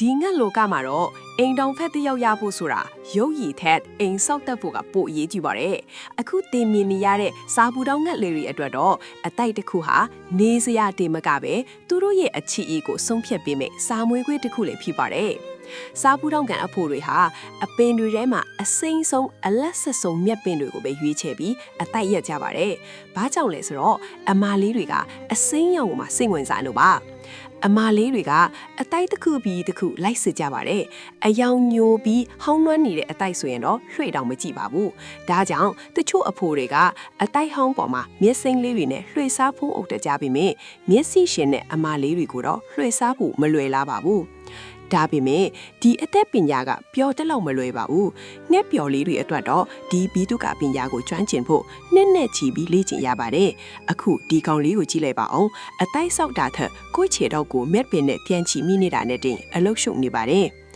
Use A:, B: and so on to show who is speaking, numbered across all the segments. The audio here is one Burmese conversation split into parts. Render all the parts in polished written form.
A: ဒီငတ်လောကမှာတော့အိမ်တောင်ဖက်တယောက်ရဖို့ဆိုတာရုပ်ရည်ထက်အိမ်ဆောက်တတ်ဖို့ကပိုအရေးကြီးပါတယ်အခုတင်မြင်နေရတဲ့စာပူတောင်းငတ်လေတွေအတွက်တော့အတိုက်တစ်ခုဟာနေစရာတင်မကပဲသူတို့ရဲ့အချီအီကိုဆုံးဖြတ်ပေးမယ်စာမွေးခွေးတစ်ခုလည်းဖြစ်ပါတယ်စာပူတောင်းကန်အဖို့တွေဟာအပင်တွေထဲမှာအစိမ့်ဆုံးအလက်ဆက်ဆုံးမြက်ပင်တွေကိုပဲရွေးချယ်ပြီးအတိုက်ရက်ကြပါတယ်။ဘာကြောင့်လဲဆိုတော့အမာလေးတွေကအစိမ့်ရောင်မှာစိတ်ဝင်စားလို့ပါအမာလေးတွေကအတိုက်တစ်ခုပြီးတစ်ခုလိုက်စစ်ကြပါတယ်အယောင်ညိုပြီးဟောင်းနှွမ်းနေတဲ့အတိုက်ဆိုရင်တော့လွှဲ့တောင်မကြည့်ပါဘူးဒါကြောင့်တချို့အဖိုးတွေကအတိုက်ဟောင်းပေါ်မှာမျက်စိမ်းလေးတွေနဲ့လွှဲစားဖုံးအုပ်တကြပြီးမြမျက်စိရှင်နဲ့အမာလေးတွေကိုတော့လွှဲစားဖို့မလွယ်လားပါဘူးဒါပေမဲ့ဒီအသက်ပညာကပျော်တက်လောက်မလွယ်ပါဘူး။ငှက်ပျော်လေးတွေအတွက်တော့ဒီဘီတုကပညာကိုကျွမ်းကျင်ဖို့နှစ်နဲ့ချီပြီးလေ့ကျင့်ရပါတယ်။အခုဒီကောင်လေးကိုကြည့်လိုက်ပါအောင်။အတိုက်ဆောက်တာထက်ကိုယ့်ခြေတော့ကိုမက်ပင်နဲ့ပြန်ချီမိနေတာနဲ့တင်အလုတ်ရှုပ်နေပါတယ်။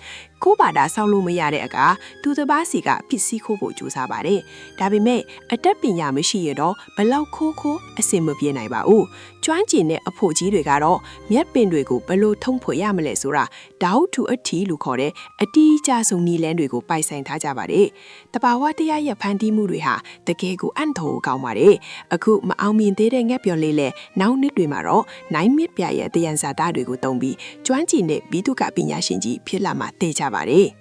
A: ကိုဘာသာဆောက်လို့မရတဲ့အခါသူတစ်ပါးစီကပစ္စည်းခိုးဖို့ကြိုးစားပါတယ်။ဒါပေမဲ့အတက်ပညာမရှိရတော့ဘလောက်ခိုးအစင်မပြေနိုင်ပါဘူး။ကျွမ်းကျင်တဲ့အဖို့ကြီးတွေကတော့မြက်ပင်တွေကိုဘလို့ထုံဖွေရမလဲဆိုတာဒေါက်တူအထီလို့ခေါ်တဲ့အတီးကျဆုံးနီလန်းတွေကိုပိုင်ဆိုင်ထားကြပါတယ်။တဘာဝတရားရဲ့ဖန်တီးမှုတွေဟာတကယ်ကိုအံ့တော်ကောင်းပါတယ်။အခုမအောင်မြင်သေးတဲ့ငှက်ပျော်လေးလဲနောက်နှစ်တွေမှာတော့နိုင်မြစ်ပြရဲ့တယံဇာတာတွေကိုတုံးပြီးကျွမ်းကျင်တဲ့ဘီတုကပညာရှင်ကြီးဖြစ်လာမှာတည်ကြပါတယ်